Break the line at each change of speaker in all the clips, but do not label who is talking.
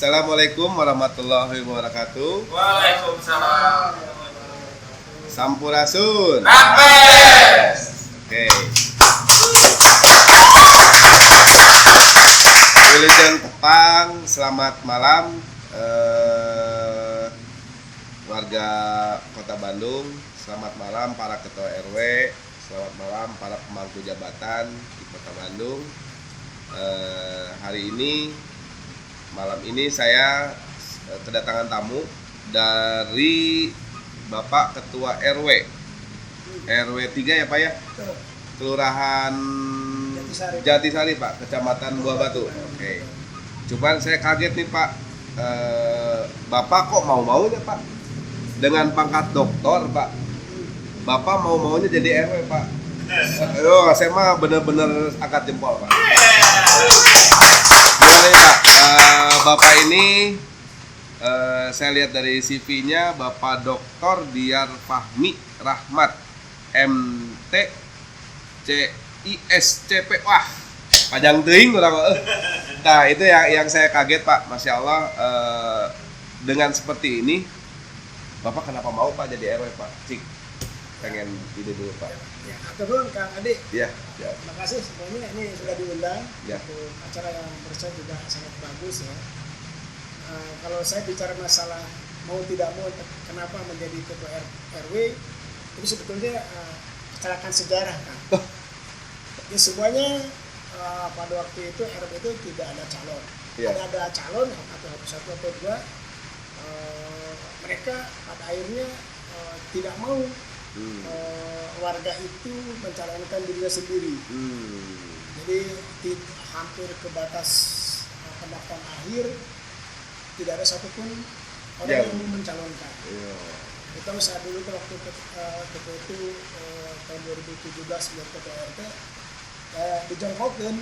Assalamualaikum warahmatullahi wabarakatuh.
Waalaikumsalam.
Sampurasun.
Rapes.
Oke. Wilujeng Tepang, selamat malam warga Kota Bandung. Selamat malam para ketua RW. Selamat malam para pemangku jabatan di Kota Bandung. Hari ini, malam ini saya kedatangan tamu dari Bapak Ketua RW 3 ya Pak ya? Kelurahan Jatisari Pak, Kecamatan Buah Batu. Oke. Cuman saya kaget nih Pak, Bapak kok mau-maunya Pak? Dengan pangkat doktor Pak, Bapak mau-maunya jadi RW Pak. Saya mah bener-bener angkat jempol Pak. Gimana nih Pak? Bapak ini saya lihat dari CV-nya Bapak Dr. Diar Fahmi Rahmat MT CISCP. Wah, panjang teuing urang. Nah, itu yang saya kaget Pak. Masya Allah, dengan seperti ini Bapak kenapa mau Pak jadi RW Pak? Cik, pengen ide dulu Pak.
Ya, atur Kang Adi.
Ya.
Terima kasih semuanya, ini sudah diundang.
Ya.
Untuk acara yang menurut juga sangat bagus ya. Kalau saya bicara masalah mau tidak mau kenapa menjadi ketua RW, itu sebetulnya kecelakaan sejarah kan. Jadi semuanya pada waktu itu RW itu tidak ada calon.
Ya.
Ada calon atau satu atau dua. Mereka pada akhirnya tidak mau warga itu mencalonkan dirinya sendiri. Jadi hampir ke batas pendaftaran akhir tidak ada satupun orang yang mencalonkan. Itu saat dulu waktu ketua itu tahun 2017 buat ketua RT dijongkokin.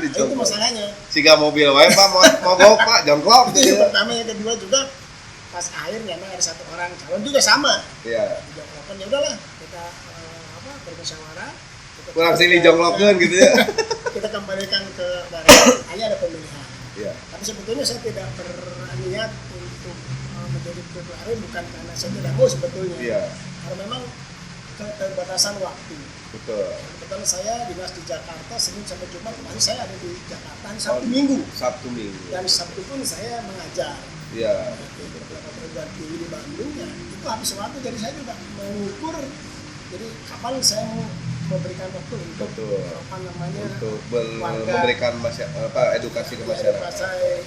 Itu masalahnya.
Siga mobil wae Pak, mogok Pak, jongkok.
Itu yang pertama, yang kedua juga pas akhir memang ada satu orang calon juga sama.
Iya.
Dijongkokin, ya udahlah kita bermusyawarah.
Kurang sini jongkokkeun gitu ya.
Kita kembalikan ke daerah, hanya ada pemilihan.
Iya.
Tapi sebetulnya saya tidak berniat untuk menjadi ketua RW bukan karena saya tidak mau sebetulnya.
Iya.
Karena memang keterbatasan waktu.
Betul.
Kebetulan saya dinas di Jakarta Senin sampai Jumat, kemarin saya ada di Jakarta Sabtu Minggu.
Sabtu Minggu.
Dan Sabtu pun saya mengajar.
Iya.
Beberapa perguruan tinggi di Bandung ya. Itu habis waktu, jadi saya juga mengukur. Jadi kapan saya mau memberikan waktu untuk untuk
memberikan edukasi ke masyarakat.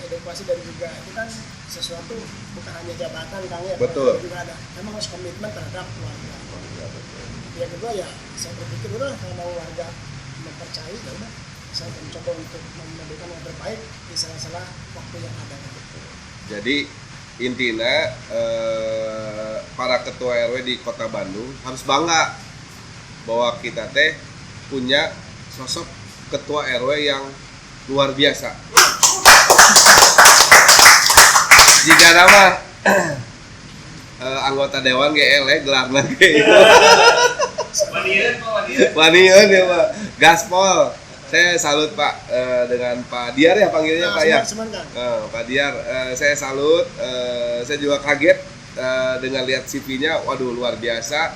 Edukasi dan juga itu kan sesuatu bukan hanya jabatan Kang ya.
Betul.
Juga ada memang harus komitmen terhadap warga. Yang kedua ya saya berpikir udah kalau mau warga mempercayai ya udah saya mencoba untuk memberikan yang terbaik di sela-sela waktu yang ada.
Jadi intinya para ketua RW di Kota Bandung harus bangga bahwa kita teh punya sosok ketua RW yang luar biasa. Jika nama anggota dewan GL gelarna gitu. Wanian ya Pak. Gaspol. Saya salut Pak dengan Pak Diar ya panggilnya Pak ya. Pak Diar, saya salut. Saya juga kaget dengan lihat CV-nya. Waduh luar biasa.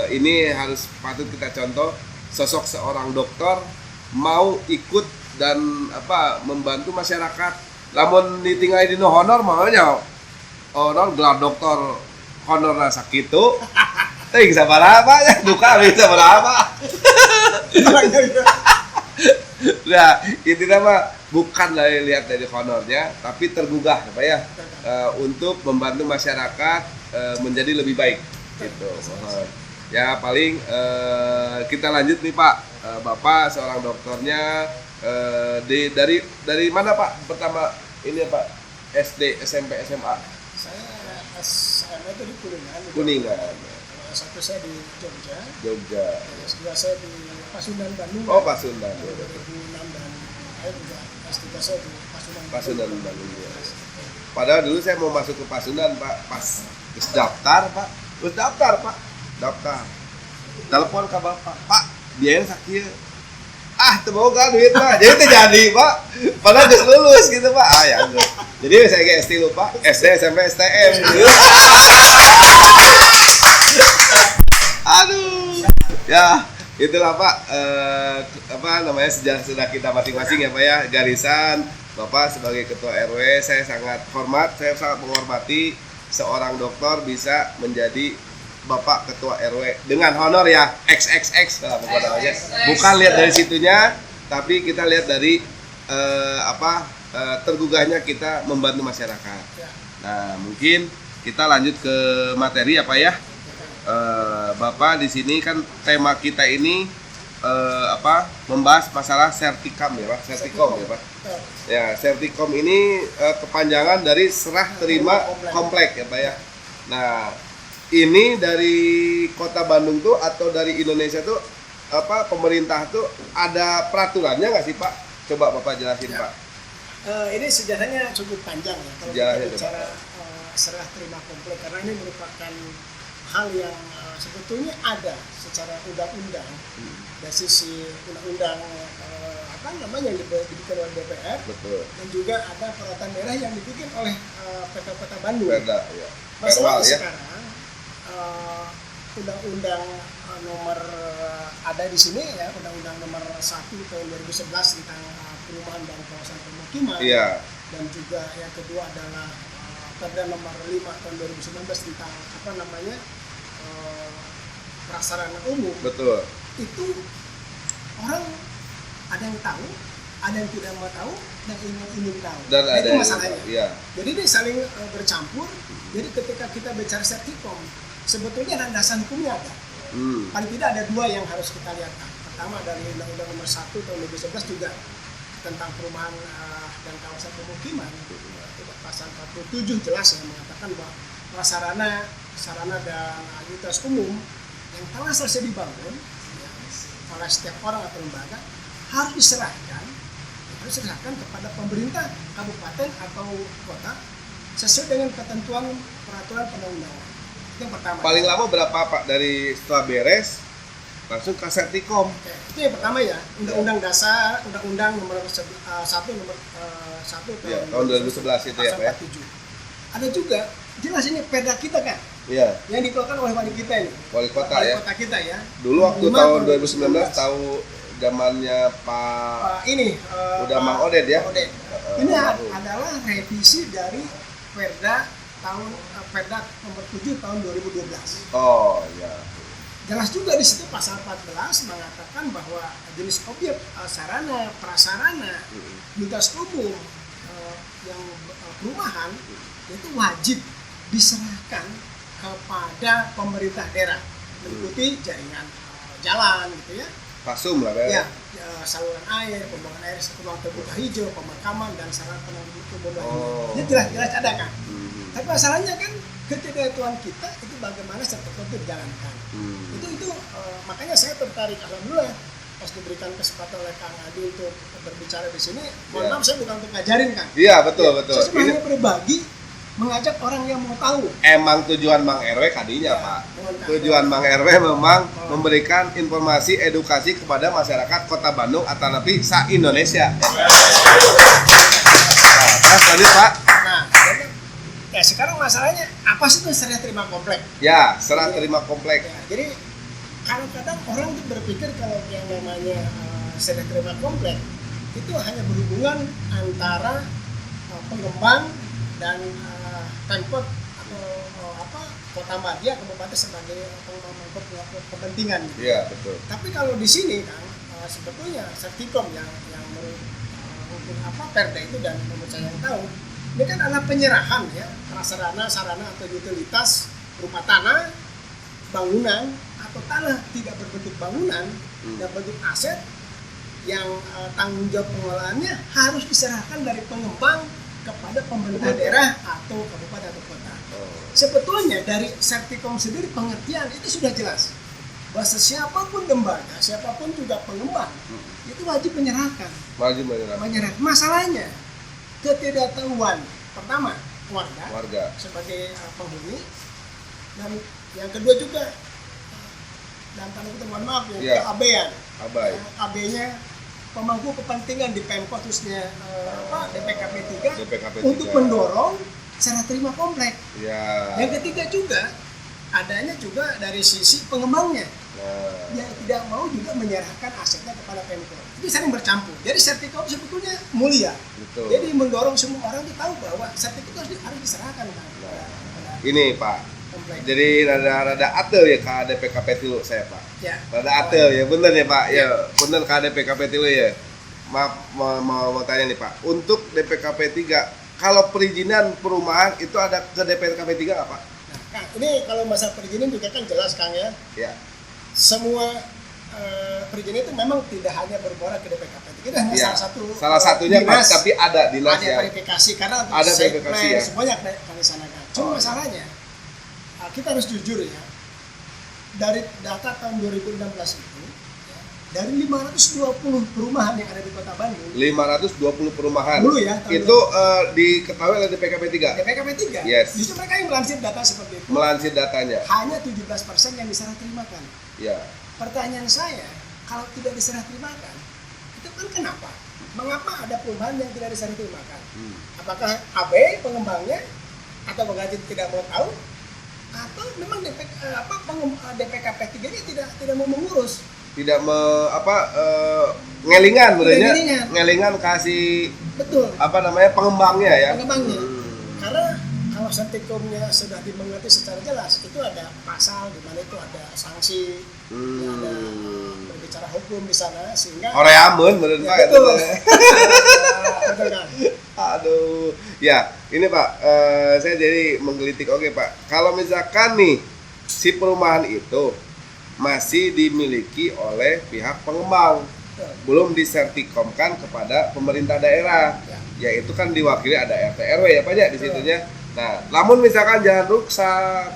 Ini harus patut kita contoh, sosok seorang dokter mau ikut dan membantu masyarakat. Lamun ditinggal di honor maunya honor gelar dokter honor rasa gitu. Tapi bisa berapa ya duka bisa berapa. Nah intinya mah bukan lihat dari honornya, tapi tergugah Pak ya, untuk membantu masyarakat menjadi lebih baik gitu. Ya paling kita lanjut nih Pak, Bapak seorang dokternya dari mana Pak pertama ini ya Pak? SD, SMP, SMA?
Saya SMA itu di
Kuningan.
S1 saya di
Jogja.
S2 saya di Pasundan Bandung.
Oh Pasundan.
2006 dan saya juga S3 saya di
Pasundan Bandung. Ya. Padahal dulu saya mau masuk ke Pasundan Pak, pas daftar Pak, daftar. Telepon ke Bapak, Pak biaya sakit. temoga duit mah. Jadi teh jadi, Pak. Padahal geus lulus gitu, Pak. Ah ya geus. Jadi saya ge SD lupa, SD, SMP, STM. Aduh. Ya, itulah Pak, apa namanya sejarah sudah kita masing-masing ya Pak ya. Garisan Bapak sebagai ketua RW, saya sangat sangat menghormati seorang dokter bisa menjadi Bapak ketua RW dengan honor ya XXX lah pokoknya. Bukan lihat dari situnya, tapi kita lihat dari tergugahnya kita membantu masyarakat. Nah, mungkin kita lanjut ke materi ya Pak ya. Bapak di sini kan tema kita ini membahas masalah Sertikom ya Pak. Sertikom ya Pak. Ya, Sertikom ini kepanjangan dari serah terima komplek ya Pak ya. Nah, ini dari Kota Bandung tuh atau dari Indonesia tuh pemerintah tuh ada peraturannya nggak sih Pak? Coba Bapak jelasin Pak.
Ini sejarahnya cukup panjang ya kalau kita bicara serah terima komplek, karena ini merupakan hal yang sebetulnya ada secara undang-undang dari sisi undang-undang yang dibikin oleh DPR.
Betul. Dan
juga ada peraturan daerah yang dibikin oleh Kota Bandung.
Perda, ya.
Masalahnya sekarang undang-undang nomor ada di sini ya, undang-undang nomor 1 tahun 2011 tentang perumahan dan kawasan pemukiman.
Iya.
Dan juga yang kedua adalah Perda nomor 5 tahun 2019 tentang prasarana umum.
Betul.
Itu orang ada yang tahu, ada yang tidak mau tahu, dan ingin tahu.
Dan
itu masalahnya.
Iya.
Jadi ini saling bercampur. Jadi ketika kita bicara Sertikom, sebetulnya landasan hukumnya ada. Paling tidak ada dua yang harus kita lihat. Pertama dari Undang-Undang Nomor 1 tahun 2011 juga tentang perumahan dan kawasan pemukiman. Pasal 47 jelas yang mengatakan bahwa sarana dan fasilitas umum yang telah selesai dibangun ya, oleh setiap orang atau lembaga harus diserahkan kepada pemerintah kabupaten atau kota sesuai dengan ketentuan peraturan perundang-undangan. Itu yang pertama.
Paling lama berapa Pak dari setelah beres langsung ke Sertikom?
Itu yang pertama ya, Undang-Undang Dasar, Undang-Undang nomor 1
tahun 2011 itu ya Pak ya.
Ada juga jelas ini perda kita kan.
Iya.
Yang dikeluarkan oleh wali kita ini.
Wali kota
kita ya.
Dulu waktu tahun 2019 tahu zamannya Pak udah Mang Oded ya.
Ini adalah revisi dari Perda nomor 7 tahun 2012.
Oh iya.
Jelas juga di situ pasal 14 mengatakan bahwa jenis objek sarana, prasarana, fasilitas umum yang perumahan itu wajib diserahkan kepada pemerintah daerah mengikuti jaringan jalan gitu ya.
Pasum lah
ya. Saluran air, pembuangan air, ruang terbuka hijau, pemakaman dan sarana penanggulangan hijau. Ini jelas ada kan. Tapi masalahnya kan ketidaktahuan kita itu bagaimana Sertikom itu dijalankan. Itu makanya saya tertarik, alhamdulillah pas diberikan kesempatan oleh Kang Adi untuk berbicara di sini. Mohon maaf, saya bukan untuk ngajarin kan.
Iya betul.
Saya cuma hanya berbagi, mengajak orang yang mau tahu.
Emang tujuan Mang RW kadinya Pak. Tujuan Mang RW memang memberikan informasi edukasi kepada masyarakat Kota Bandung atau napi sa-Indonesia. Terus tadi Pak.
Nah, ya sekarang masalahnya apa sih itu serah terima komplek?
Ya, serah terima komplek.
Ya, jadi kadang-kadang orang tuh berpikir kalau yang namanya serah terima komplek itu hanya berhubungan antara pengembang dan Pemkot atau Kota Madia kabupaten sebagai kepentingan.
Iya betul.
Tapi kalau di sini kan sebetulnya Sertikom yang Perda itu dan menurut saya yang tahu ini kan adalah penyerahan ya prasarana, sarana atau utilitas berupa tanah, bangunan atau tanah tidak berbentuk bangunan dan bentuk aset yang tanggung jawab pengelolaannya harus diserahkan dari pengembang kepada pemerintah daerah atau kabupaten atau kota. Sebetulnya dari Sertikom sendiri pengertian itu sudah jelas bahwa siapapun lembaga, siapapun juga pengembang itu wajib menyerahkan. Menyerahkan. Masalahnya ketidaktahuan pertama warga sebagai penghuni, dan yang kedua juga dan tanda kutip mohon maaf ya keabean. AB-nya pemangku kepentingan di Pemkot khususnya DPKP 3
DPKP 3
untuk mendorong serah terima komplek.
Ya.
Yang ketiga juga adanya juga dari sisi pengembangnya yang tidak mau juga menyerahkan asetnya kepada Pemkot. Itu sering bercampur. Jadi sertifikat sebetulnya mulia.
Betul.
Jadi mendorong semua orang itu tahu bahwa sertifikat harus diserahkan kepada
Ini Pak,
komplek.
jadi rada atel ya ke DPKP tilu saya Pak.
Ya.
Rada atel ya, bener ya Pak. Ya, bener ke DPKP tilu ya. Maaf, mau tanya nih Pak. Untuk DPKP 3, kalau perizinan perumahan itu ada ke DPKP 3 nggak Pak?
Nah, Kang, ini kalau masalah perizinan juga kan jelas Kang ya.
Ya.
Semua perizinan itu memang tidak hanya bermuara ke DPKP. Itu hanya
Ya.
salah
satunya Pak,
dinas,
tapi ada dinas
ada
ya.
verifikasi karena untuk
Ada
site
verifikasi
plan,
ya.
semuanya kami sanakan. Cuma
Oh.
masalahnya kita harus jujur ya. Dari data tahun 2016 itu ya, dari 520 perumahan yang ada di Kota Bandung
520 perumahan.
dulu ya tahun
Itu diketahui oleh DPKP 3.
DPKP 3
Yes.
justru mereka yang melansir data seperti itu
Melansir datanya.
hanya 17% yang diserah terimakan.
Ya.
Pertanyaan saya, kalau tidak diserah terimakan, itu kan kenapa? Mengapa ada perubahan yang tidak diserah terimakan? Apakah AB pengembangnya atau pengganti tidak mau tahu? Atau memang DPKP 3 ini tidak mau mengurus?
Tidak ngelingan sebenarnya.
Ngelingan.
Ngelingan kasih
Betul,
pengembangnya ya.
pengembangnya. Karena kalau sertikumnya sudah dimengerti secara jelas, itu ada pasal di mana itu ada sanksi, ada berbicara hukum di sana sehingga
Horeamun menurut
Ya,
Pak
betul.
itu.
betul kan?
Aduh. Ya, ini Pak, saya jadi menggelitik. Oke Pak, kalau misalkan nih si perumahan itu masih dimiliki oleh pihak pengembang,
Betul.
belum disertikomkan kepada pemerintah daerah,
Ya.
yaitu kan diwakili ada RT RW ya Pak ya di situnya. Nah, namun misalkan jalan rusak,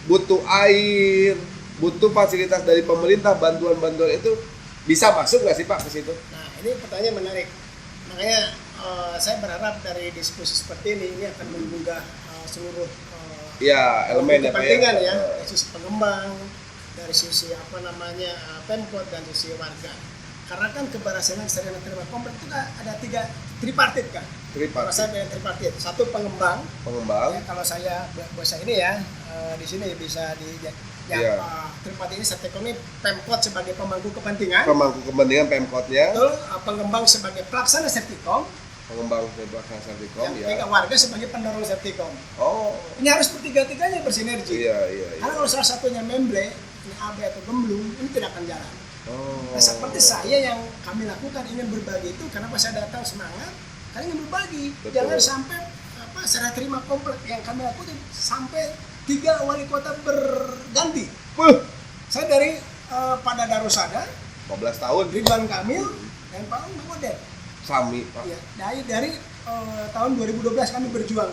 butuh air, butuh fasilitas dari pemerintah, bantuan-bantuan itu bisa masuk nggak sih Pak ke situ?
Nah, ini pertanyaan menarik. Makanya saya berharap dari diskusi seperti ini akan menggugah seluruh
Ya, elemen ya Pak
kepentingan
ya.
ya, dari sisi pengembang, dari sisi Pemkot dan sisi warga. Karena kan keberhasilan serah terima komplek itu kan ada 3 tripartit kan. Kalau saya bilang tripartit, satu pengembang. Ya, kalau saya bahasa ini ya di sini bisa tripartit ini sertikom ini Pemkot sebagai pemangku kepentingan.
Pemangku kepentingan Pemkotnya.
Betul, pengembang sebagai pelaksana sertikom.
Pengembang pelaksana sertikom
Yang
ya.
warga sebagai pendorong sertikom.
Oh.
Ini harus bertiga-tiganya bersinergi.
Iya.
Karena kalau salah satunya memble, ini AB atau gemblung, ini tidak akan jalan.
Oh.
Nah, seperti saya yang kami lakukan ingin berbagi itu karena pas saya datang semangat, kalian ingin berbagi.
Betul.
Jangan sampai serah terima komplek yang kami lakukan sampai 3 wali kota berganti. Saya dari pada Darusada,
15 tahun
Ridwan Kamil, dan Pak Mahmudin.
Sami Pak.
Ya, dari tahun 2012 kami berjuang,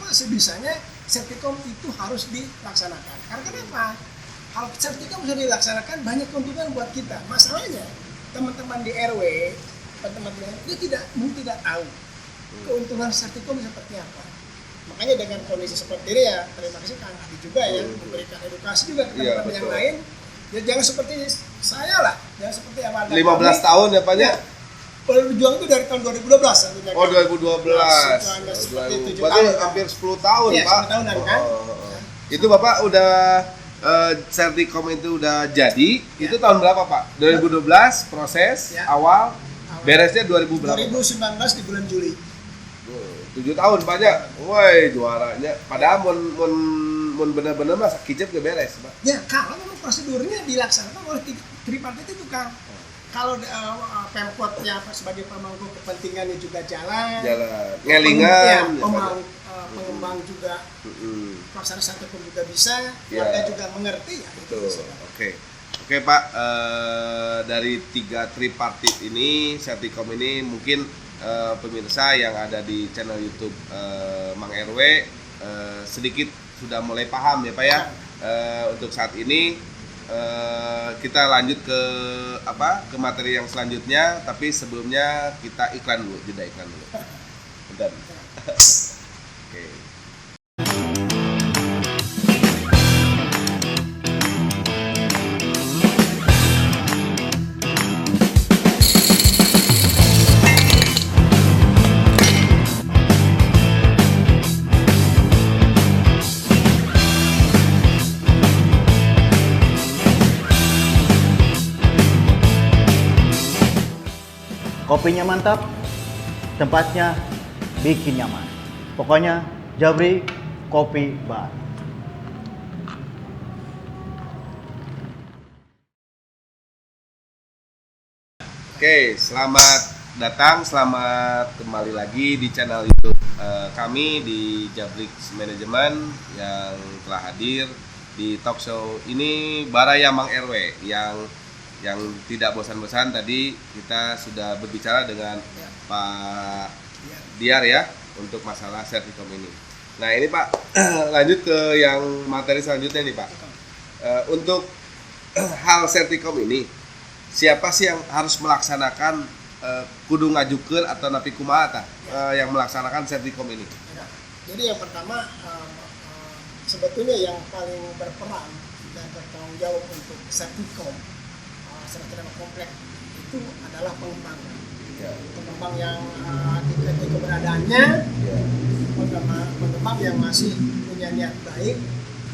sebisanya sertikom itu harus dilaksanakan. Karena kenapa? Kalau sertikom sudah dilaksanakan banyak keuntungan buat kita. Masalahnya teman-teman di RW, teman-teman itu tidak tahu keuntungan sertikom seperti apa. Makanya dengan kondisi seperti ini ya terima kasih Kang Adi juga ya memberikan edukasi juga ke teman-teman yang lain. Ya jangan seperti saya lah, jangan seperti yang ada.
15 tahun ya Pak ya?
Berjuang itu dari tahun 2012 tentunya.
Oh 2012. Berarti hampir 10 tahun
Iya,
Pak.
10 tahunan kan.
Itu Bapak udah sertikom itu udah jadi, itu tahun berapa Pak? 2012 proses awal, beresnya 2000 berapa?
2019 di bulan Juli.
7 tahun Pak ya. Woi, juaranya. Padahal mun bener-bener masa kicep gak beres, Pak.
Ya, kalau memang prosedurnya dilaksanakan oleh tripartit itu kan. Kalau Pemkotnya sebagai pemangku kepentingannya juga jalan.
Ngelingan.
Pengembang juga. Pelaksana sertikom juga bisa. Warga juga mengerti ya.
Betul. Oke Pak, dari 3 tripartit ini, sertikom ini mungkin pemirsa yang ada di channel YouTube Mang RW sedikit sudah mulai paham ya Pak ya. Untuk saat ini kita lanjut ke materi yang selanjutnya, tapi sebelumnya kita iklan dulu, jeda iklan dulu. Bentar. Oke.
Kopinya mantap, tempatnya bikin nyaman. Pokoknya Jabri Kopi Bar.
Oke, selamat datang, selamat kembali lagi di channel YouTube kami di Jabrik Manajemen yang telah hadir di talk show ini Baraya Mang RW yang tidak bosan-bosan. Tadi kita sudah berbicara dengan Pak Diar ya untuk masalah Sertikom ini. Nah ini Pak, lanjut ke yang materi selanjutnya nih Pak. Untuk hal Sertikom ini, siapa sih yang harus melaksanakan kudu ngajukeun atau napi kumaha yang melaksanakan Sertikom ini?
Jadi yang pertama sebetulnya yang paling berperan dan bertanggung jawab untuk Sertikom serta terima komplek itu adalah pengembang. Pengembang yang di keberadaannya, pengembang yang masih punya niat baik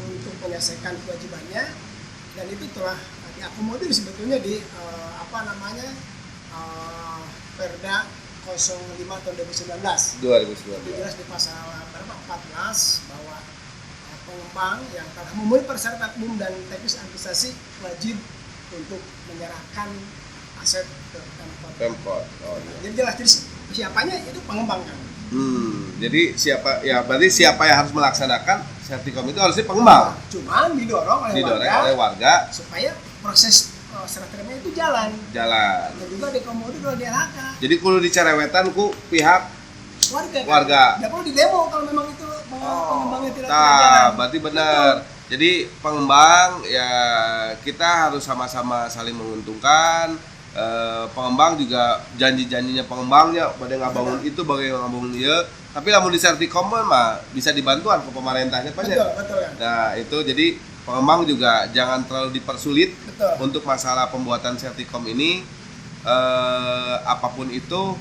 untuk menyelesaikan kewajibannya, dan itu telah diakomodir sebetulnya di Perda 05 tahun 2019. Jelas di pasal berapa 14 bahwa pengembang yang telah memenuhi persyaratan umum dan teknis administrasi wajib untuk menyerahkan aset ke Pemkot. Jadi jelas, jadi siapanya itu pengembang kan.
Jadi berarti siapa yang harus melaksanakan Sertikom itu harusnya pengembang.
Cuman didorong oleh
warga
supaya proses serah terimanya itu jalan. Dan juga dikomodir oleh DLHK.
Jadi kudu dicerewetan ku pihak warga.
Tidak perlu didemo kalau memang itu pengembangnya tidak jalan.
Berarti benar. Jadi pengembang ya kita harus sama-sama saling menguntungkan. Pengembang juga janji-janjinya pengembangnya pada ngabangun itu bagaimana ngabangun dia. Tapi lamun di Sertikom mah bisa dibantuan ke pemerintahnya Pak.
Betul ya.
Nah, itu jadi pengembang juga jangan terlalu dipersulit.
Betul.
Untuk masalah pembuatan Sertikom ini apapun itu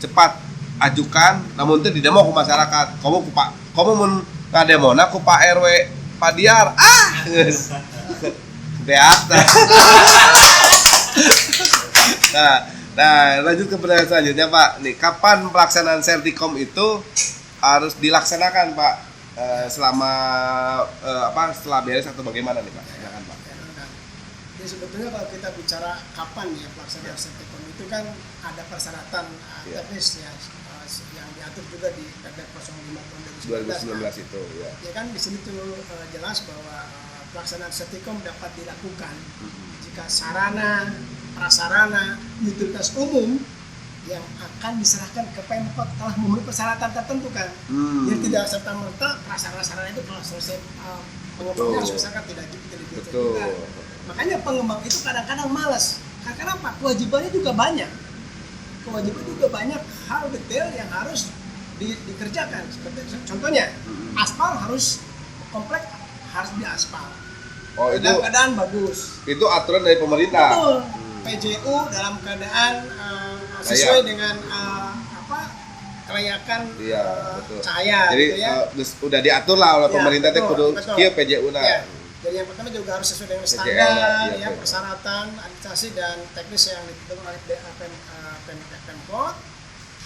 cepat ajukan, namun itu didemo ke masyarakat. Kamu mun ngademona ku Pak RW Pak Diar. Beata. Nah, lanjut ke pertanyaan selanjutnya Pak. Nih, kapan pelaksanaan Sertikom itu harus dilaksanakan Pak? Setelah beres atau bagaimana nih Pak? Silakan Pak.
Jadi sebetulnya kalau kita bicara kapan ya pelaksanaan Sertikom itu kan ada persyaratan teknis ya yang diatur juga di Perda 05 tahun
2019 itu ya.
Ya kan di sini tuh jelas bahwa pelaksanaan Sertikom dapat dilakukan jika sarana, prasarana, utilitas umum yang akan diserahkan ke Pemkot telah memenuhi persyaratan tertentu kan. Jadi tidak serta-merta prasarana itu kalau selesai pengembangnya harus diserahkan, tidak gitu juga. Makanya pengembang itu kadang-kadang malas. Karena apa? Kewajibannya juga banyak. Hal detail yang harus dikerjakan. Seperti contohnya, aspal harus komplek, harus diaspal. Dalam keadaan bagus.
Itu aturan dari pemerintah.
Betul. PJU dalam keadaan sesuai dengan kelayakan cahaya.
Jadi
gitu ya.
Udah diatur lah oleh pemerintah teh kudu kieu PJU nah.
Ya. Jadi yang pertama juga harus sesuai dengan standar, persyaratan administrasi dan teknis yang ditentukan oleh Pemkot,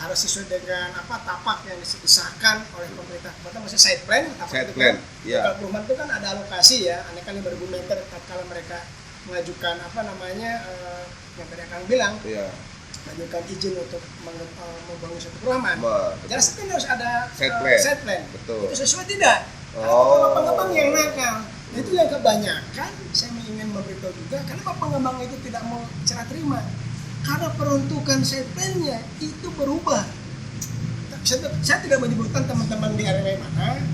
harus sesuai dengan tapak yang disahkan oleh pemerintah kota, maksudnya site plan. Kalau perumahan itu kan ada alokasi ya, aneka 5.000 meter kalau mereka mengajukan yang tadi akan bilang, mengajukan izin untuk membangun suatu perumahan. Jelas kan harus ada site plan.
Betul.
Itu sesuai tidak? Kalau pengembang yang nakal, itu yang kebanyakan saya ingin memberitahu juga, kenapa pengembang itu tidak mau serah terima? Karena peruntukan site plan-nya itu berubah. Saya tidak menyebutkan teman-teman di RW mana,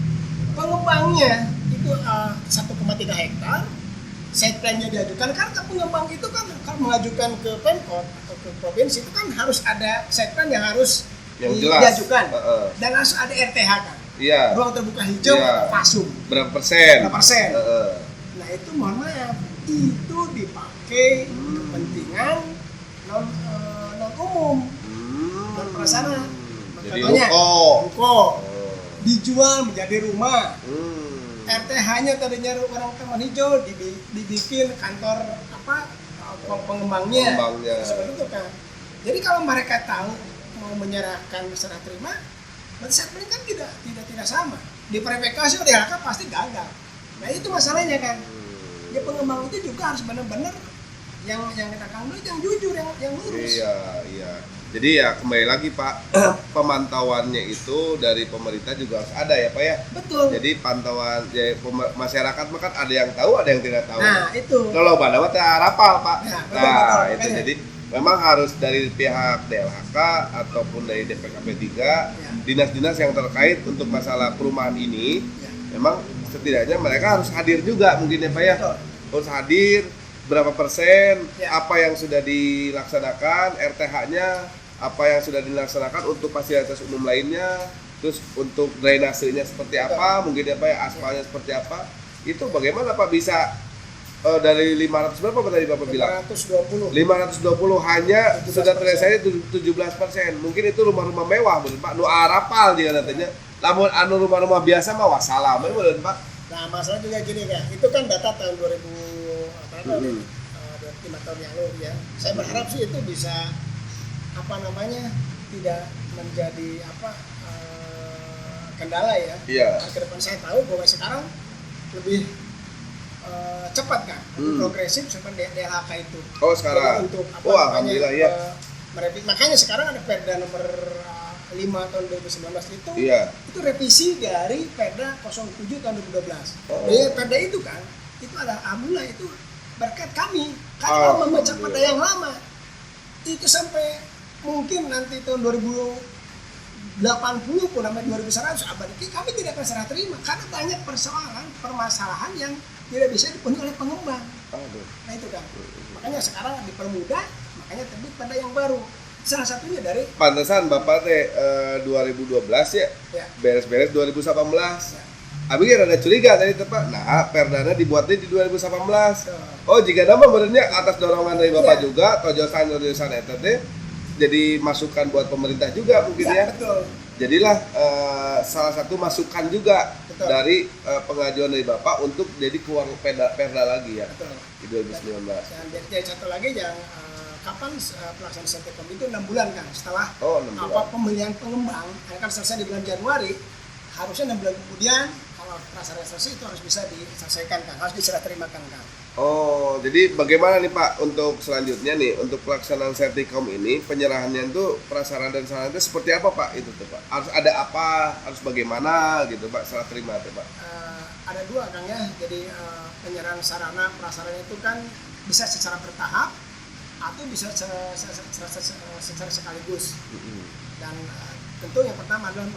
pengembangnya itu 1,3 hektar, site plan-nya diajukan, karena pengembang itu kan kalau mengajukan ke Pemkot atau ke provinsi itu kan harus ada site plan yang harus diajukan. Dan harus ada RTH kan. Ruang terbuka hijau atau FASUM.
Berapa persen?
Nah itu mohon maaf, itu dipakai kepentingan non umum, non prasarana. Contohnya, ruko dijual menjadi rumah. RTH-nya tadinya orang taman hijau dibikin kantor pengembangnya. Seperti itu kan. Jadi kalau mereka tahu mau menyerahkan serah terima, berarti statement kan tidak sama. Diverifikasi oleh DLHK pasti gagal. Nah itu masalahnya kan. Di pengembang itu juga harus benar-benar yang kita kangen yang jujur, yang lurus.
Iya. Jadi ya kembali lagi Pak, pemantauannya itu dari pemerintah juga harus ada ya Pak ya.
Betul.
Jadi pantauan ya, masyarakat mah kan ada yang tahu, ada yang tidak tahu.
Nah itu.
Kalau pada mah rapal Pak.
Ya,
betul, itu
makanya.
jadi memang harus dari pihak DLHK ataupun dari DPKP 3,
Ya.
dinas-dinas yang terkait untuk masalah perumahan ini,
Ya.
memang setidaknya mereka harus hadir juga mungkin ya Pak ya.
Betul.
Harus hadir, berapa persen,
Ya.
apa yang sudah dilaksanakan, RTH-nya, apa yang sudah dilaksanakan untuk fasilitas umum lainnya, terus untuk drainasenya seperti apa, mungkin ya Pak ya, aspalnya seperti apa, itu bagaimana Pak bisa dari 500 berapa Pak tadi Bapak bilang?
520.
520 hanya
17%.
sudah terselesai 17%. Mungkin itu rumah-rumah mewah menurut Pak. Nu arapal dia katanya. Namun anu rumah-rumah biasa mah wassalam menurut Pak.
Nah masalah juga gini kan, itu kan data tahun 5 tahun yang lalu ya. Saya berharap sih itu bisa tidak menjadi kendala ya.
Iya.
Nah, ke depan saya tahu bahwa sekarang lebih cepat kan, lebih progresif seperti DLHK itu.
Oh sekarang.
Untuk
Alhamdulillah ya.
Makanya sekarang ada Perda nomor 5 tahun 2019 itu,
Iya.
itu revisi dari Perda 07 tahun 2012.
Oh.
Jadi Perda itu kan, itu adalah alhamdulillah itu berkat kami. Kami
Oh,
mau membaca Perda yang lama. Itu sampai mungkin nanti tahun 2080 pun sampai 2100 abad ini kami tidak akan serah terima karena banyak permasalahan yang tidak bisa dipenuhi oleh pengembang.
Aduh.
Nah itu kan, makanya sekarang dipermudah, makanya terbit Perda yang baru. Salah satunya dari
Pantesan Bapak teh 2012 ya,
ya,
beres-beres 2018.
ya.
Abi kan ada curiga tadi Pak. Nah, perdana dibuatnya di 2018.
So,
Oh, jika nama benernya atas dorongan dari Bapak
Iya.
juga, tojosan eta teh jadi masukan buat pemerintah juga mungkin ya.
betul.
Jadilah salah satu masukan juga
Betul.
dari pengajuan dari Bapak untuk jadi keluar perda lagi ya
Betul.
di 2019.
Dan jadi satu lagi yang kapan pelaksanaan Sertikom itu 6 bulan kan setelah
Oh, 6 bulan.
pemilihan pengembang akan selesai di bulan Januari, harusnya 6 bulan kemudian kalau prasarana selesai itu harus bisa diselesaikan kan, harus diserah terimakan kan.
Oh, jadi bagaimana nih Pak untuk selanjutnya nih untuk pelaksanaan Sertikom ini penyerahannya itu prasarana dan sarana itu seperti apa Pak itu tuh Pak? Harus ada apa? Harus bagaimana gitu Pak serah terima tuh Pak?
Ada dua Kang ya, jadi penyerahan sarana prasarana itu kan bisa secara bertahap atau bisa secara sekaligus. Dan tentu yang pertama adalah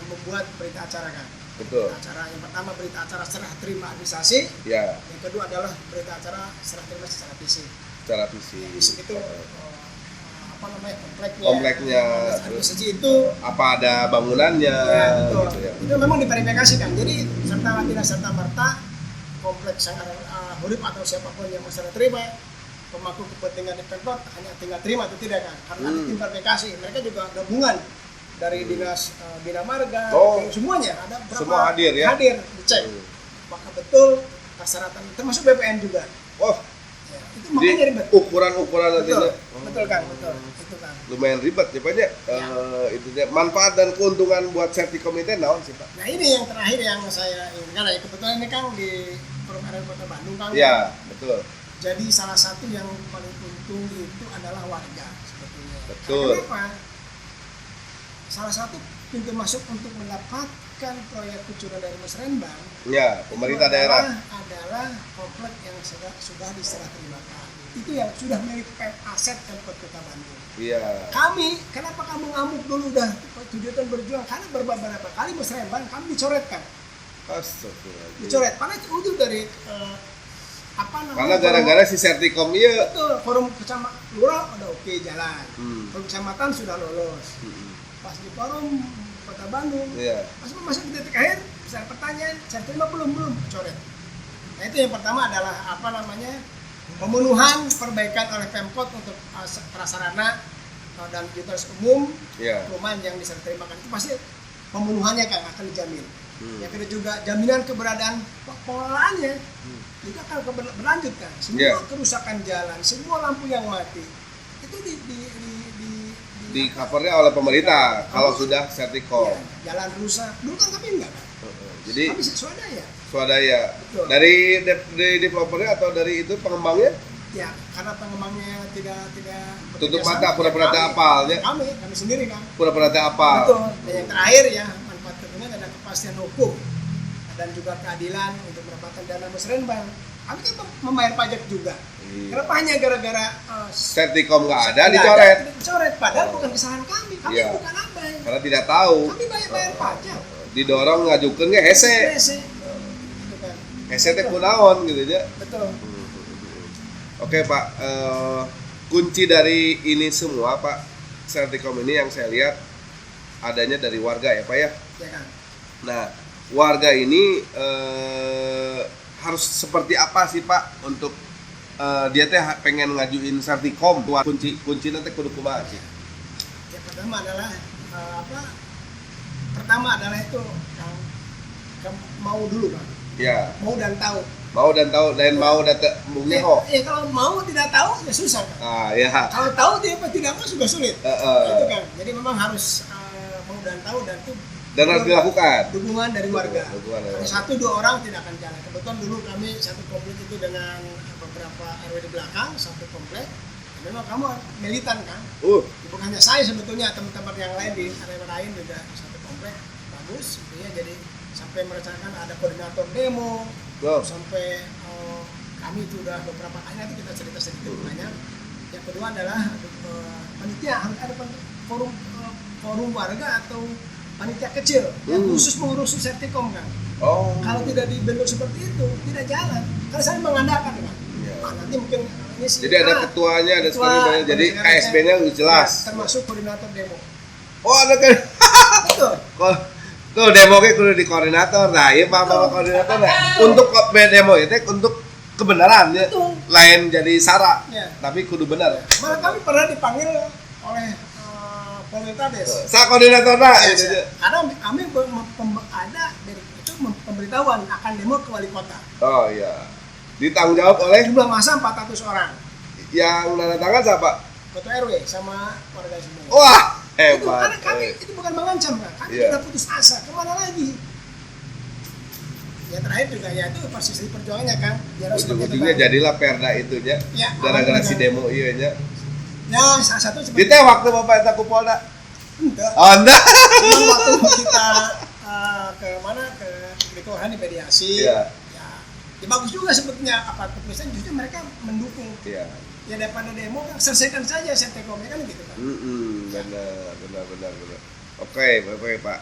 membuat berita acara kan.
Betul.
Berita acara yang pertama berita acara serah terima administrasi,
Ya,
yang kedua adalah berita acara serah terima secara fisik.
secara fisik.
Fisik itu kompleknya.
Kompleknya,
Administrasi itu
Apa ada bangunannya
ya, betul.
gitu ya.
Itu memang diverifikasi kan. Jadi tidak serta merta kompleks yang ada huruf atau siapapun yang masalah terima, pemangku kepentingan di Pemkot hanya tinggal terima atau tidak kan. Harus ada tim verifikasi. Mereka juga gabungan dari dinas bina marga,
Oh.
semuanya ada berapa
Semua hadir ya?
Hadir dicek. Apakah betul persyaratan termasuk BPN juga.
Oh,
Ya, itu makanya
jadi
ribet.
ukuran-ukuran
Betul,
nantinya
betul kan, betul. Itu kan.
lumayan ribet ya Pak ya. Itunya manfaat dan keuntungan buat Sertikom itu naon sih Pak?
Nah ini yang terakhir yang saya inginkan, ya kebetulan ini kan di Forum RW Kota Bandung kan.
Ya, betul.
Jadi salah satu yang paling untung itu adalah warga sebetulnya.
Betul.
Karena kenapa? Salah satu pintu masuk untuk mendapatkan proyek kucuran dari Musrembang
Ya, pemerintah daerah.
adalah komplek yang sudah diserah terimakan. Itu yang sudah milik aset Pemkot Kota Bandung.
Iya.
Kami, kenapa kamu ngamuk dulu udah 7 tahun berjuang? Karena beberapa kali Musrembang kami dicoretkan.
Astagfirullahaladzim.
Dicoret. Karena itu dari
Karena gara-gara si Sertikom iya.
betul, forum kecamatan lurah udah oke jalan. Forum kecamatan sudah lolos. Pas di forum Kota Bandung,
Iya.
pas masuk di titik akhir, bisa ada pertanyaan, saya terima belum coret. Nah itu yang pertama adalah pemenuhan perbaikan oleh Pemkot untuk prasarana dan fasilitas umum
Iya.
perumahan yang diserah terimakan itu pasti pemenuhannya kan akan dijamin. Yang kedua juga jaminan keberadaan pengelolaannya itu akan berlanjut kan. Semua
Yeah.
kerusakan jalan, semua lampu yang mati itu
di covernya oleh pemerintah kalau sudah sertikom.
Ya, jalan rusak. Dulu kan kami enggak.
Jadi
Kami swadaya.
swadaya.
Betul.
Dari developernya atau dari itu pengembangnya?
Ya, karena pengembangnya tidak
Tutup
bekerja
mata,
sama,
pura-pura tak hafal, ya?
Kami sendiri kan.
Pura-pura tak apa.
Betul. Dan yang terakhir ya, manfaat kemudian ada kepastian hukum dan juga keadilan untuk mendapatkan dana musrenbang. Kami kan membayar pajak juga.
Iya.
Kenapa hanya gara-gara
Sertikom nggak ada dicoret?
Dicoret, padahal bukan kesalahan kami. Kami
Iya.
bukan abai.
Karena tidak tahu.
Kami bayar pajak.
Didorong ngajukeun ge hese.
Hese. Gitu kan.
Hese teh kunaon gitu ya.
Betul.
Oke Pak, kunci dari ini semua Pak, Sertikom ini yang saya lihat adanya dari warga ya Pak ya.
Ya kan.
Nah, warga ini harus seperti apa sih Pak untuk dia teh pengen ngajuin Sertikom? Kunci nanti kudu kumaha sih?
Ya pertama adalah Pertama adalah itu mau dulu Pak.
Ya,
Mau dan tahu.
mau dan tahu dan mau datang nyeho.
Kalau mau tidak tahu ya susah kan.
Ah ya.
Kalau tahu dia tidak mau juga sulit. Itu kan. Jadi memang harus mau dan tahu dan itu
Dan harus dilakukan.
dukungan dari warga.
Dukungan dari
Kalau
warga.
1-2 orang tidak akan jalan. Kebetulan dulu kami satu komplek itu dengan beberapa RW di belakang, satu komplek. Memang kamu militan kan. Bukan hanya saya sebetulnya, teman-teman yang lain di RW lain juga satu komplek bagus. Gitu ya. Jadi sampai merencanakan ada koordinator demo. Sampai kami itu udah beberapa kali, nanti kita cerita sedikit banyak. Yang kedua adalah panitia, harus ada forum warga atau panitia kecil yang khusus mengurus Sertikom kan. Kalau tidak dibentuk seperti itu tidak jalan. Karena saya mengandalkan kan. Nanti mungkin ini
Jadi ada ketuanya, ada sekali, jadi KSB-nya udah jelas.
Ya, termasuk koordinator demo.
Oh ada kan?
Betul.
Tuh demo ke kudu di koordinator. Nah, iya Pak koordinator. Nah, untuk demo itu untuk kebenaran ya.
Betul.
Lain jadi sara.
Ya.
Tapi kudu benar.
Malah kami pernah dipanggil oleh Polres.
Sa koordinator nah.
Karena kami ada dari itu pemberitahuan akan demo ke wali kota.
Oh iya. Ditanggung jawab oleh
Jumlah massa 400 orang.
yang nanda tangan siapa?
Ketua RW sama warga semua.
Wah,
Itu
hebat.
karena kami itu bukan mengancam kan. Kami
Iya.
sudah putus asa. Kemana lagi? Yang terakhir juga ya itu posisi perjuangannya kan. Ya, harus
Ujung-ujungnya jadilah perda itunya.
Ya,
Gara-gara
awalnya
si
kan.
demo iya nya.
Ya, salah satu
Di
seperti
teh waktu Bapak eta ku Polda.
enggak.
Oh, enggak.
Cuman waktu kita ke mana ke kelurahan di mediasi.
Iya.
Ya bagus juga sebetulnya apa keputusan justru mereka mendukung.
Iya.
Ya daripada demo kan selesaikan saja Sertikomnya kan gitu kan.
Benar. Oke, Pak.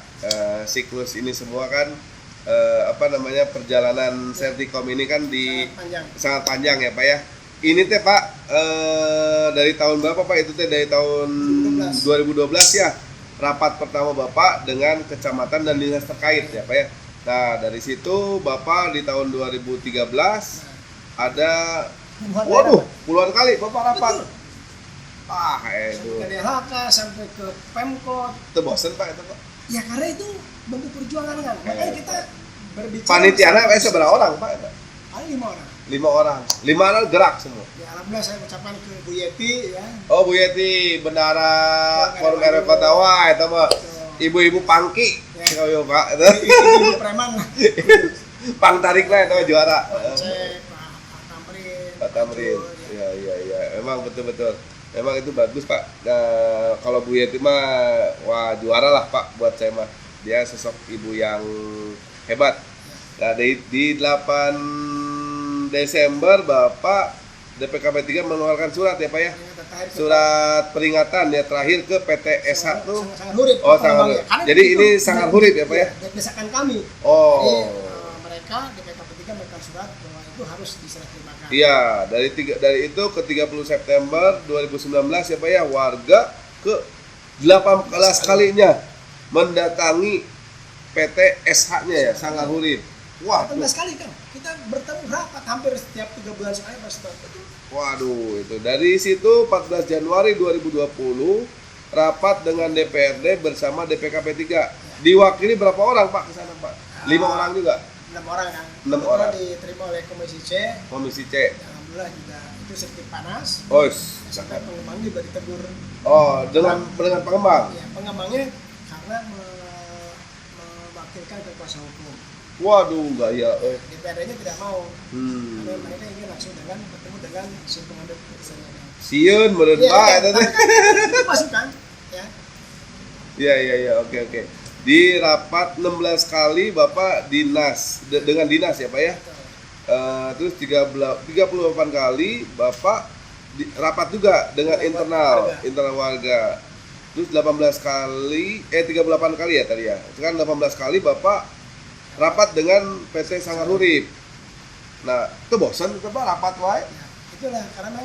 Siklus ini semua kan perjalanan Sertikom ini kan sangat panjang ya Pak ya. Ini teh Pak dari tahun berapa Pak? Itu teh dari tahun 2012 ya. Rapat pertama Bapak dengan kecamatan dan dinas terkait ya Pak ya. Nah, dari situ Bapak di tahun 2013 ada puluhan kali Bapak rapat.
Betul.
Itu.
Dari LHK sampai ke Pemkot.
Itu bosen Pak itu Pak.
Ya karena itu bentuk perjuangan kan. Makanya kita berbicara.
Panitiana seberapa orang Pak?
Ada 5 orang.
5 orang gerak semua.
Ya alhamdulillah saya ucapkan ke Bu Yeti ya.
Oh Bu Yeti, bendara Forum RW Kota Wah, itu mah ibu-ibu pangki.
Ya.
Oh iya Pak, itu.
Ibu preman lah.
Pang tarik lah itu juara.
Saya Pak Tamrin.
Pak Tamrin. Iya. Memang betul. Memang itu bagus Pak. Nah, kalau Bu Yeti mah wah juara lah Pak buat saya mah. Dia sosok ibu yang hebat. Nah, di 8 Desember Bapak DPKP 3 mengeluarkan surat ya Pak ya. Surat peringatan ya terakhir ke PT SH tuh.
Sangat hurip.
Oh, sangat hurip. Jadi ini sangat hurip ya Pak ya.
Desakan kami.
Oh.
Jadi mereka DPKP 3 mengeluarkan surat bahwa itu harus diserah terimakan.
Iya, dari itu ke 30 September 2019 ya Pak ya, warga ke 18 kalinya mendatangi PT SH-nya ya, Sanggar Hurip. Wah,
18 kali kan. Kita bertemu rapat hampir setiap 3 bulan sekali Pak Sutarto.
Waduh, itu dari situ 14 Januari 2020 rapat dengan DPRD bersama DPKP 3. Diwakili berapa orang Pak ke sana Pak? 5 orang juga.
6 orang kan.
6 orang.
Diterima oleh Komisi C.
Komisi C.
Dalam alhamdulillah juga itu sedikit panas.
Oh,
Sampai pengembang juga ditegur.
oh dengan pengembang.
Ya, pengembangnya karena mewakilkan ke kuasa hukum.
Waduh, gaya.
DPRD-nya tidak mau. Karena mereka ingin langsung bertemu dengan si pengambil keputusannya.
Sieun meureun
Iya,
Pak
iya,
eta teh.
itu masukan, ya.
Iya, oke. Di rapat 16 kali Bapak dinas dengan dinas ya Pak ya. Terus 38 kali Bapak rapat juga dengan internal warga. Terus 38 kali ya tadi ya. Sekarang 18 kali Bapak rapat dengan PT Sanggar Urip. Nah, itu bosan Bapak rapat wae.
Ya, itulah karena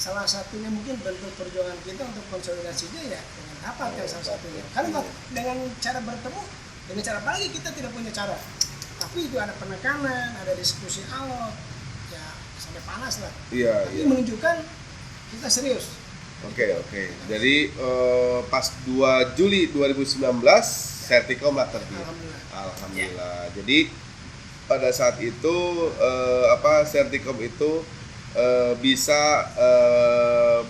salah satunya mungkin bentuk perjuangan kita untuk konsolidasinya ya dengan rapat kan salah satunya. Karena dengan cara bertemu, dengan cara apa lagi kita tidak punya cara. Tapi itu ada penekanan, ada diskusi alot, ya sampai panas lah.
Iya.
Tapi menunjukkan kita serius.
Oke. Jadi pas 2 Juli 2019 Sertikom lah terbit. Alhamdulillah. Jadi pada saat itu Sertikom itu bisa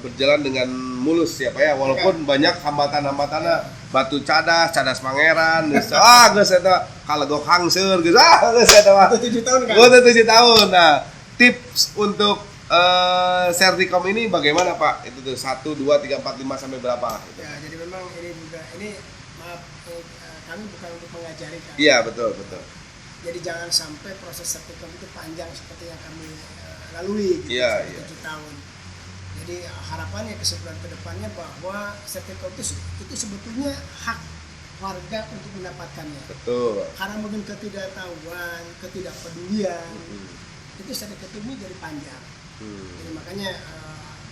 berjalan dengan mulus ya Pak ya, walaupun banyak hambatan-hambatannya, batu cadas Pangeran, geus eta kalegok hangseur geus eta mah.
7 tahun kan.
7 tahun. Nah, tips untuk Sertikom ini bagaimana Pak? Itu tuh 1 2 3 4 5 sampai berapa?
Ya, jadi memang ini maaf kami bukan untuk mengajari kan.
Iya, betul.
Jadi jangan sampai proses Sertikom itu panjang seperti yang kami lalui gitu,
Iya.
7 tahun. Jadi harapannya kesimpulan kedepannya bahwa Sertikom itu sebetulnya hak warga untuk mendapatkannya.
Betul.
Karena mungkin ketidaktahuan, ketidakpedulian, itu Sertikom ini jadi panjang. Jadi makanya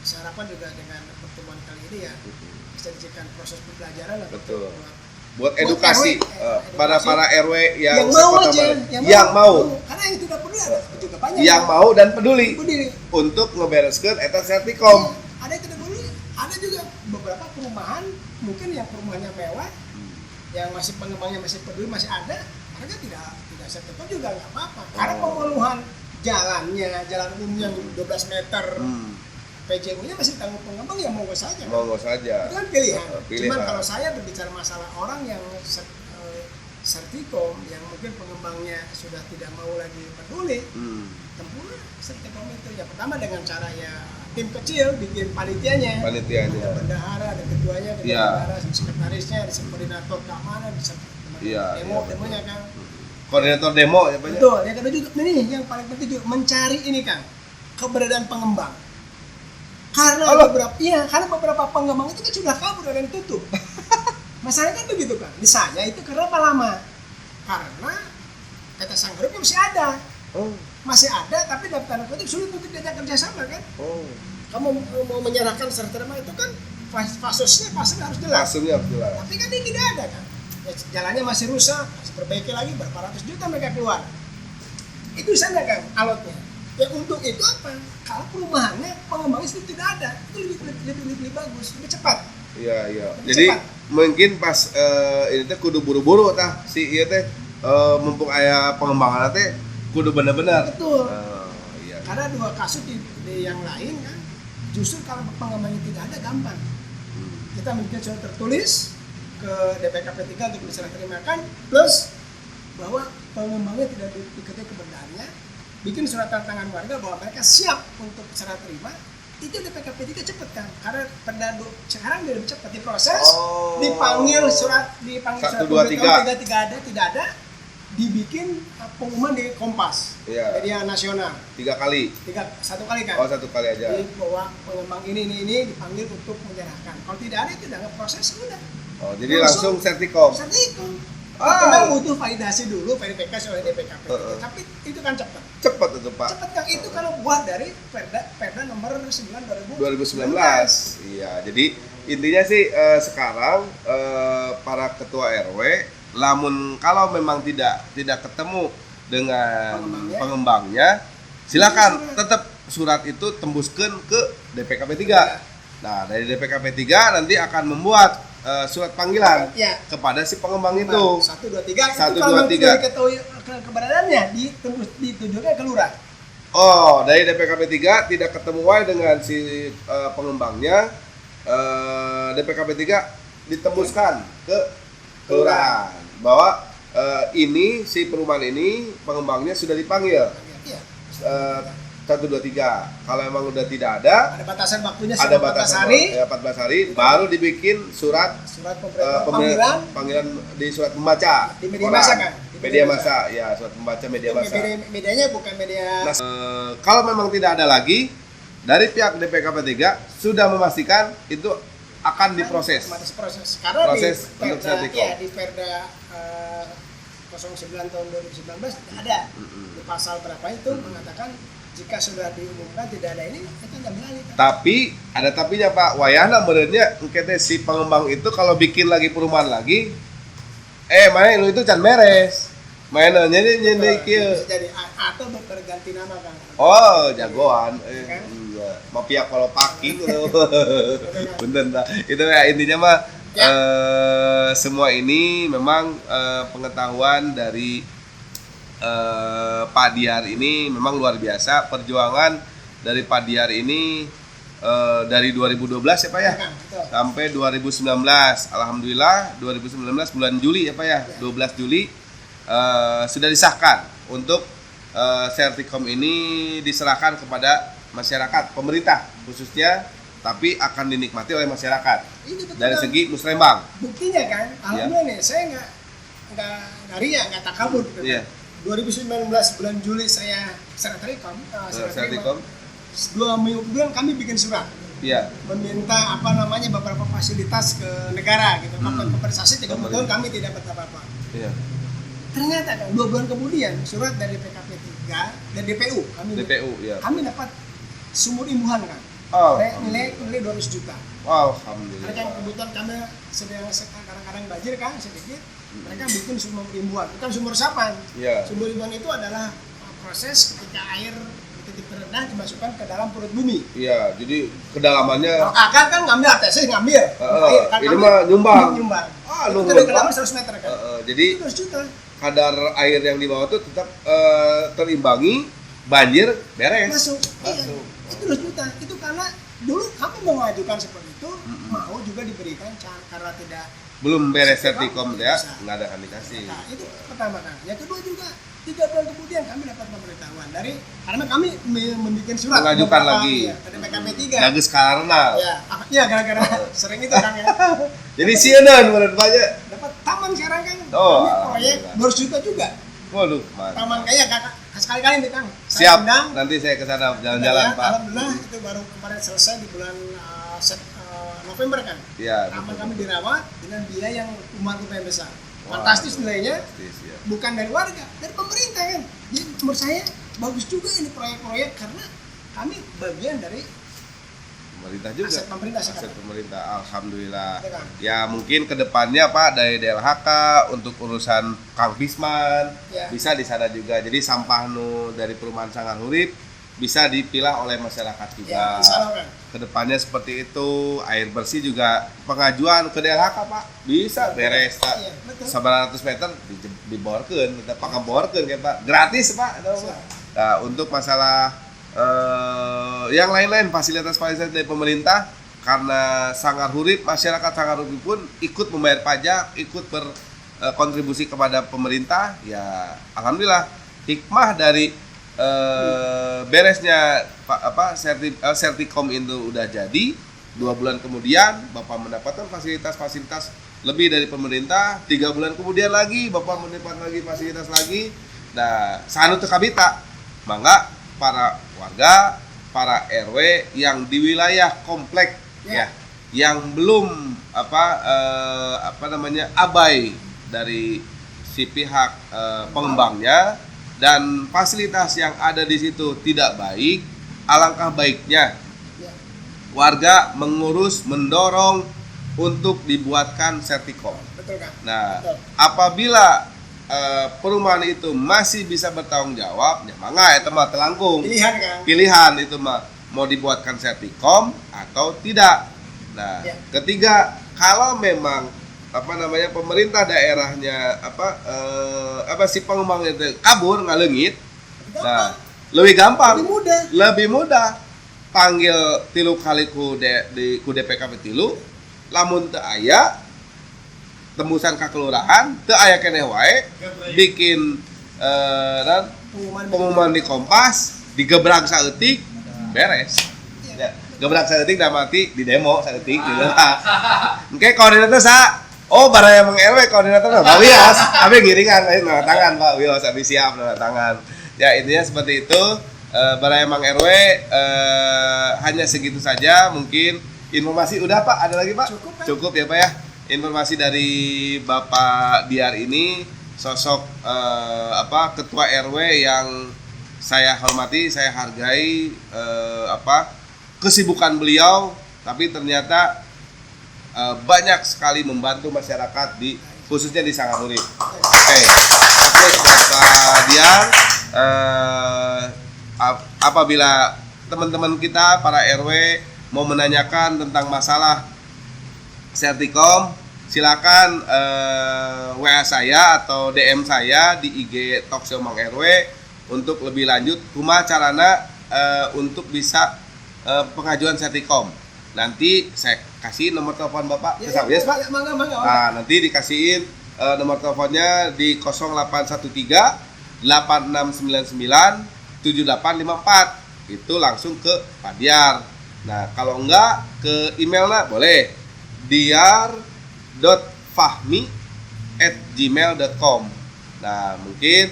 saya harapkan juga dengan pertemuan kali ini ya bisa dijadikan proses pembelajaran lah.
Betul. Buat edukasi
RW,
pada para RW yang
mau
sekota
aja,
Barat. Yang mau.
Karena yang tidak peduli ada juga banyak.
Yang mau dan peduli
peduli.
untuk ngebereskeun eta Sertikom.
Ada yang tidak peduli, ada juga beberapa perumahan mungkin yang perumahannya mewah, yang masih pengembangnya masih peduli masih ada, mereka tidak Sertikom juga nggak apa-apa. Karena pemenuhan jalan umumnya 12 meter. PJU-nya masih tanggung pengembang ya monggo saja.
Monggo saja.
Itu kan pilihan.
Pilihan.
Cuman kalau saya berbicara masalah orang yang Sertikom yang mungkin pengembangnya sudah tidak mau lagi peduli, tempuhlah Sertikom itu. Ya pertama dengan cara ya tim kecil bikin panitianya. Ada bendahara, ada ketuanya, ada bendahara, sekretarisnya, ada koordinator keamanan, demonya kan.
Koordinator demo ya Pak.
Betul. Yang kedua juga nih yang paling penting juga mencari ini Kang keberadaan pengembang. Karena beberapa pengembang itu kan sudah kabur dan tutup. Masalahnya kan begitu kan. Misalnya itu kenapa lama? Karena kata Sanggar Urip masih ada. Masih ada tapi dalam tanda kutip sulit untuk diajak kerjasama kan. Kamu mau menyerahkan serta terima itu kan fasenya harus jelas. Tapi kan ini tidak ada kan. Ya, jalannya masih rusak, masih perbaiki lagi berapa ratus juta mereka keluar. Itu sana kan alotnya. Ya untuk itu apa? Kalau perumahannya pengembangnya itu tidak ada, itu lebih bagus, lebih cepat.
Iya. Jadi mungkin pas ini teh kudu buru-buru tah si ieu teh mumpung aya pengembangan teh kudu bener-bener.
Betul.
Iya.
Karena 2 kasus di yang lain kan justru kalau pengembangnya tidak ada gampang. Kita bikin surat tertulis ke DPKP 3 untuk diserah terimakan plus bahwa pengembangnya tidak diketahui kebenarannya, bikin surat tangan warga bahwa mereka siap untuk serah terima, itu DPKP 3 cepat kan, karena Perdadu sekarang dia lebih cepat diproses, dipanggil surat
1, 2, 3
tidak ada, dibikin pengumuman di Kompas, media nasional
3 kali.
1 kali kan?
1 kali aja.
Jadi bahwa pengembang ini dipanggil untuk menyerahkan. Kalau tidak ada itu udah proses udah.
Jadi langsung Sertikom.
Memang butuh validasi dulu, verifikasi oleh DPKP. Tapi itu kan cepat.
Cepat itu Pak.
Cepat kan itu kalau buat dari Perda nomor 9
2019. Iya, jadi intinya sih sekarang para ketua RW lamun kalau memang tidak ketemu dengan pengembangnya, silakan tetap surat itu tembuskan ke DPKP 3. Nah, dari DPKP 3 nanti akan membuat surat panggilan kepada si pengembang itu.
1, 2, 3.
1, 2, 3.
Diketahui keberadaannya ditujukan ke lurah.
Oh, dari DPKP 3 tidak ketemu wae dengan si pengembangnya. DPKP 3 ditembuskan ke kelurahan bahwa ini si perumahan ini pengembangnya sudah dipanggil.
Iya.
1 2 3. Kalau emang udah tidak ada
Batasan waktunya
ada
14
batasan
hari.
ya, 14 hari baru dibikin surat panggilan di surat membaca
di media massa kan?
Media massa ya, surat membaca media massa.
Medianya bukan media.
Nah, kalau memang tidak ada lagi dari pihak DPKP 3 sudah memastikan itu akan diproses.
Proses. Karena
Proses
di
untuk
Perda,
Sertikom.
ya, di Perda 09 tahun 2019 ada di pasal berapa itu mengatakan jika sudah diumumkan tidak ada ini kita ngambil alih.
Tapi ada tapinya Pak, wayahna merenya engke si pengembang itu kalau bikin lagi perumahan lagi main lu itu can beres. Mainnya nyende kieu.
Bisa jadi atau berganti nama kan.
Oh, jagoan.
Kan?
Iya. Mafia kalau paki gitu. Bener dah. Itu ya intinya mah
Ya.
Semua ini memang pengetahuan dari Pak Diar ini memang luar biasa. Perjuangan dari Pak Diar ini dari 2012 ya Pak ya, sampai 2019. Alhamdulillah 2019 bulan Juli ya Pak ya, 12 Juli sudah disahkan untuk Sertikom ini diserahkan kepada masyarakat, pemerintah khususnya, tapi akan dinikmati oleh masyarakat dari segi Musrembang.
Buktinya kan, alhamdulillah nih, saya nggak ria, nggak takabur gitu.
Iya.
2019 bulan Juli saya Sertikom,
Sertikom.
2 minggu kemudian kami bikin surat.
Iya.
Meminta beberapa fasilitas ke negara gitu, kompensasi 30 tahun kami tidak dapat apa-apa.
Iya.
Ternyata kan 2 bulan kemudian surat dari PKP 3 dan DPU
ya.
kami dapat sumur imbuhan kan.
Oh,
nilai 200 juta.
Alhamdulillah.
Mereka kebutuhan kami sedang kadang-kadang banjir kan sedikit. Mereka bikin sumur imbuhan, bukan sumur resapan.
Iya.
Sumur imbuhan itu adalah proses ketika air di titik terendah dimasukkan ke dalam perut bumi.
Iya, jadi kedalamannya
Kalau akar kan ngambil, tesis ngambil. Air, kan
ini
kami
mah nyumbang.
Itu
luhur,
dari
Pak.
kedalaman 100 meter kan.
Jadi
200 juta.
kadar air yang di bawah itu tetap terimbangi, banjir beres.
Masuk. Iya. Itu 200 juta. Itu karena dulu kami mengajukan seperti itu, mau juga diberikan karena tidak
Belum beres Sertikom ya,
bisa.
nggak ada kami kasih.
Nah, itu pertama kan. Yang kedua juga 3 bulan kemudian kami dapat pemberitahuan dari karena kami membuat surat
Mengajukan lagi.
Ya, dari PKP 3.
Bagus karena.
Ya gara-gara sering itu kan ya.
Jadi sieun menurut banyak.
Dapat taman sekarang kan.
Oh,
Kami proyek
alhamdullah.
200 juta juga.
Waduh, mantap.
Taman kayak kakak sekali-kali nih Kang. Saya
Siap.
undang.
Nanti saya ke sana jalan-jalan,
Ya,
Pak.
alhamdullah itu baru kemarin selesai di bulan November kan.
Iya,
Taman
betul.
kami dirawat dengan biaya yang lumayan besar.
Wah,
Fantastis nilainya.
fantastis, ya.
Bukan dari warga, dari pemerintah kan. Jadi menurut saya bagus juga ini proyek-proyek karena kami bagian dari
Pemerintah juga.
aset pemerintah
Aset
sekarang.
pemerintah, alhamdulillah.
Ya kan?
Ya mungkin kedepannya Pak dari DLHK untuk urusan Kang Pisman
Ya.
bisa di sana juga. Jadi sampah nu dari perumahan Sanggar Urip bisa dipilah oleh masyarakat juga.
Ya, insya Allah kan.
Kedepannya seperti itu, air bersih juga pengajuan ke DLHK Pak bisa beres Pak.
Iya, betul.
900 meter diborkeun, kita pangaborkeun kan Pak. Gratis Pak. Nah, untuk masalah yang lain-lain fasilitas-fasilitas dari pemerintah karena Sanggar Urip, masyarakat Sanggar Urip pun ikut membayar pajak, ikut berkontribusi kepada pemerintah. Ya, alhamdulillah hikmah dari beresnya Sertikom itu udah jadi 2 bulan kemudian Bapak mendapatkan fasilitas-fasilitas lebih dari pemerintah. 3 bulan kemudian lagi Bapak mendapat lagi fasilitas lagi. Nah, sanu teu kabita mangga para warga, para RW yang di wilayah komplek ya, yang belum abai dari si pihak pengembangnya dan fasilitas yang ada di situ tidak baik, alangkah baiknya warga mengurus, mendorong untuk dibuatkan Sertikom.
Betul kan?
Nah,
Betul.
apabila perumahan itu masih bisa bertanggung jawab, ya mangga eta mah telangkung.
Pilihan kan.
Pilihan itu mah mau dibuatkan Sertikom atau tidak. Nah,
Ya.
ketiga, kalau memang pemerintah daerahnya si pengembang itu kabur ngaleungit. Nah, lebih gampang,
lebih mudah.
panggil tilu kali ku DPKP tilu, lamun teu aya tembusan ka kelurahan, teu aya keneh wae, bikin pengumuman di Kompas, digebrang saeutik, beres. Ya, gebrak saeutik da mati di demo saeutik gitu. Engke koordinator sa, oh baraya Mang RW koordinator Pak Wios, abi giringan nanda tangan Pak Wios, abi siap nanda tangan. Ya intinya seperti itu. Baraya Mang RW hanya segitu saja mungkin informasi. Udah Pak, ada lagi Pak? Cukup ya Pak ya. Informasi dari Bapak Diar ini sosok ketua RW yang saya hormati, saya hargai kesibukan beliau, tapi ternyata banyak sekali membantu masyarakat khususnya di Sangahurit. Oke, Bapak Diar. Apabila teman-teman kita para RW mau menanyakan tentang masalah Sertikom, silakan WA saya atau DM saya di IG Talkshow Mang RW untuk lebih lanjut kumaha carana untuk bisa pengajuan Sertikom. Nanti saya kasih nomor telepon Bapak.
Ya,
Pak?
Mangga.
Nah, nanti dikasihin nomor teleponnya di 0813 8699 7854, itu langsung ke Pak Diar. Nah kalau enggak ke emailnya boleh diar.fahmi@gmail.com. Nah mungkin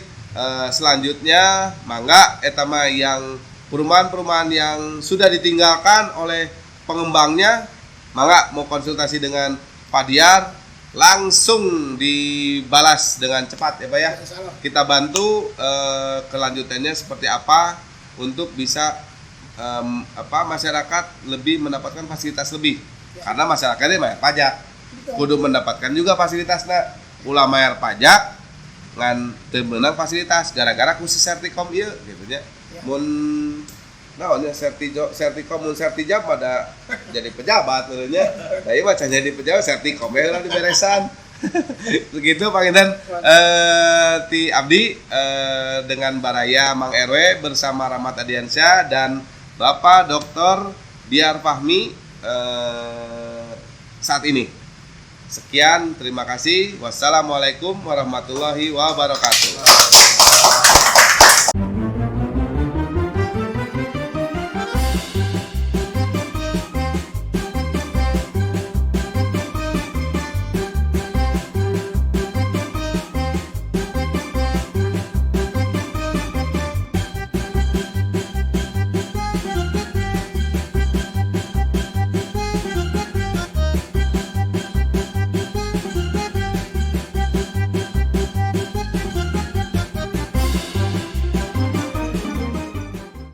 selanjutnya mangga etama yang perumahan-perumahan yang sudah ditinggalkan oleh pengembangnya, mangga mau konsultasi dengan Pak Diar langsung dibalas dengan cepat ya Pak ya. Kita bantu kelanjutannya seperti apa untuk bisa masyarakat lebih mendapatkan fasilitas lebih. Karena masyarakatnya bayar pajak, kudu mendapatkan juga fasilitasnya. Ulah bayar pajak ngan teu meunang fasilitas gara-gara ku si Sertikom ieu gitu nya. Mun naonnya Sertikom mun Sertijab pada jadi pejabat menurutnya. Nah ieu mah can jadi pejabat Sertikom ya urang diberesan. Begitu panginten ti abdi dengan Baraya Mang RW bersama Rahmat Adiansyah dan Bapak Dr. Diar Fahmi saat ini. Sekian, terima kasih. Wassalamualaikum warahmatullahi wabarakatuh.